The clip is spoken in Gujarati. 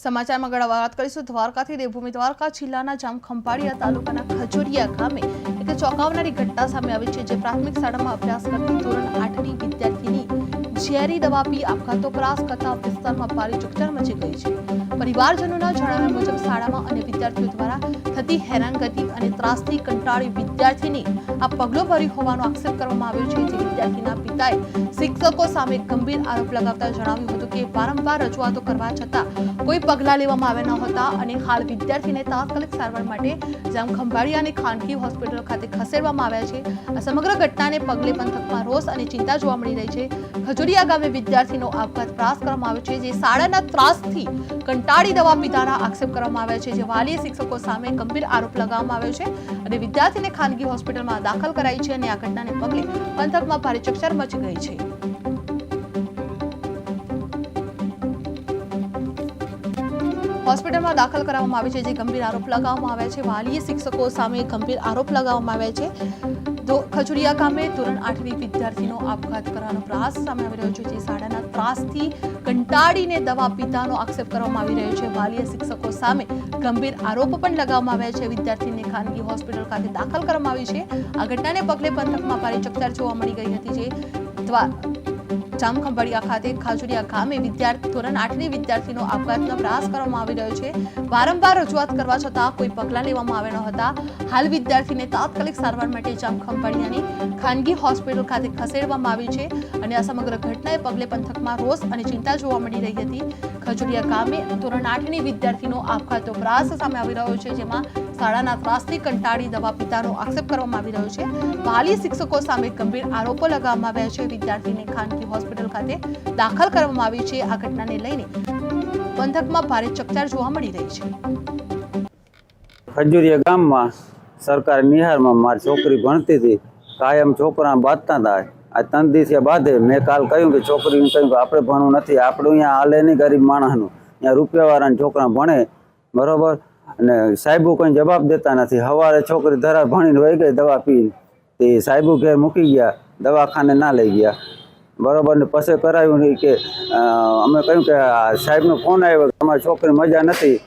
સમાચારમાં આગળ વાત કરીશું દ્વારકાથી દેવભૂમિ દ્વારકા જિલ્લાના જામખંભાળિયા તાલુકાના ખજોરિયા ગામે એક ચોંકાવનારી ઘટના સામે આવી છે, જે પ્રાથમિક શાળામાં અભ્યાસ કરતી ધોરણ 8ની વિદ્યાર્થીની ઝેરી દવા પી આપઘાતનો પ્રયાસ કરતા વિસ્તારમાં ભારે ચકચાર મચી ગઈ છે। પરિવારજનોના જણાવ્યા મુજબ શાળામાં અને વિદ્યાર્થીઓ દ્વારા થતી હેરાનગતિ અને ત્રાસથી કંટાળી વિદ્યાર્થીની આ પગલો ભરી હોવાનો આક્ષેપ કરવામાં આવ્યો છે, જે વિદ્યાર્થીના પિતાએ શિક્ષકો સામે ગંભીર આરોપ લગાવતા જણાવ્યું હતું કે વારંવાર રજૂઆતો કરવા છતાં કોઈ પગલાં લેવામાં આવ્યા ન હતા અને હાલ વિદ્યાર્થીને તાત્કાલિક સારવાર માટે જામખંભાળિયાની ખાનગી હોસ્પિટલ ખાતે ખસેડવામાં આવ્યા છે। આ સમગ્ર ઘટનાને પગલે પંથકમાં રોષ અને ચિંતા જોવા મળી રહી છે। ખજોરિયા ગામે વિદ્યાર્થીનો આપઘાત પ્રયાસ કરવામાં આવ્યો છે, જે શાળાના ત્રાસથી કંટાળી દવા પીધાના આક્ષેપ કરવામાં આવ્યા છે, જે વાલીએ શિક્ષકો સામે ગંભીર આરોપ લગાવવામાં આવ્યો છે અને વિદ્યાર્થીને ખાનગી હોસ્પિટલમાં દાખલ કરાઈ છે અને આ ઘટનાને પગલે પંથકમાં ભારે ચકચાર મચી ગઈ છે। હોસ્પિટલમાં દાખલ કરવામાં આવી છે, જે ગંભીર આરોપ લગાવવામાં આવ્યા છે। વાલીએ શિક્ષકો સામે ગંભીર આરોપ લગાવવામાં આવ્યા છે। ખજોરિયા ગામે ધોરણ 8ની વિદ્યાર્થીનો આપઘાત કરવાનો પ્રયાસ સામે આવી રહ્યો છે, જે શાળાના ત્રાસથી કંટાળીને દવા પીધાનો આક્ષેપ કરવામાં આવી રહ્યો છે। વાલીએ શિક્ષકો સામે ગંભીર આરોપ પણ લગાવવામાં આવ્યા છે। વિદ્યાર્થીને ખાનગી હોસ્પિટલ ખાતે દાખલ કરવામાં આવી છે। આ ઘટનાને પગલે પંથકમાં ભારે ચકચાર જોવા મળી ગઈ હતી, જે જામખંભાળિયા ખાતે ખજોરિયા ગામે ધોરણ 8ની વિદ્યાર્થીનો આપઘાતનો પ્રયાસ કરવામાં આવી રહ્યો છે। વારંવાર રજૂઆત કરવા છતાં કોઈ પગલાં લેવામાં આવ્યા ન હતા। હાલ વિદ્યાર્થીને તાત્કાલિક સારવાર માટે જામખંભાળિયાની ખાનગી હોસ્પિટલ ખાતે ખસેડવામાં આવી છે અને આ સમગ્ર ઘટનાએ પગલે પંથકમાં રોષ અને ચિંતા જોવા મળી રહી હતી। ખજોરિયા ગામે ધોરણ 8ની વિદ્યાર્થીનો આપઘાતનો પ્રયાસ સામે આવી રહ્યો છે, જેમાં શાળાના ત્રાસથી કંટાળી દવા પીધાનો આક્ષેપ કરવામાં આવી રહ્યો છે। વાલી શિક્ષકો સામે ગંભીર આરોપો લગાવવામાં આવ્યા છે। વિદ્યાર્થીને ખાનગી હોસ્પિટલ ખાતે દાખલ કરવામાં આવી છે। આ ઘટનાને લઈને પંથકમાં ભારે ચકચાર જોવા મળી રહી છે। ખજૂરિયા ગામમાં સરકાર નિહારમાં મારી છોકરી ભણતી હતી, કાયમ છોકરા બાંધતા હતા। આ 3 દિવસે બાંધે, મેં કાલ કહ્યું કે છોકરીને કહ્યું કે આપણે ભણવું નથી, આપણું અહીંયા હાલે નહીં, ગરીબ માણસનું અહીંયા રૂપિયાવાળાના છોકરા ભણે બરોબર, અને સાહેબો કંઈ જવાબ દેતા નથી। સવારે છોકરી ધરા ભણીને વહી ગઈ દવા પી, તે સાહેબો ઘેર મૂકી ગયા, દવાખાને ના લઈ ગયા બરોબર ને પછી કરાવ્યું નહીં કે અમે કહ્યું કે સાહેબનો ફોન આવ્યો કે તમારી છોકરી મજા નથી,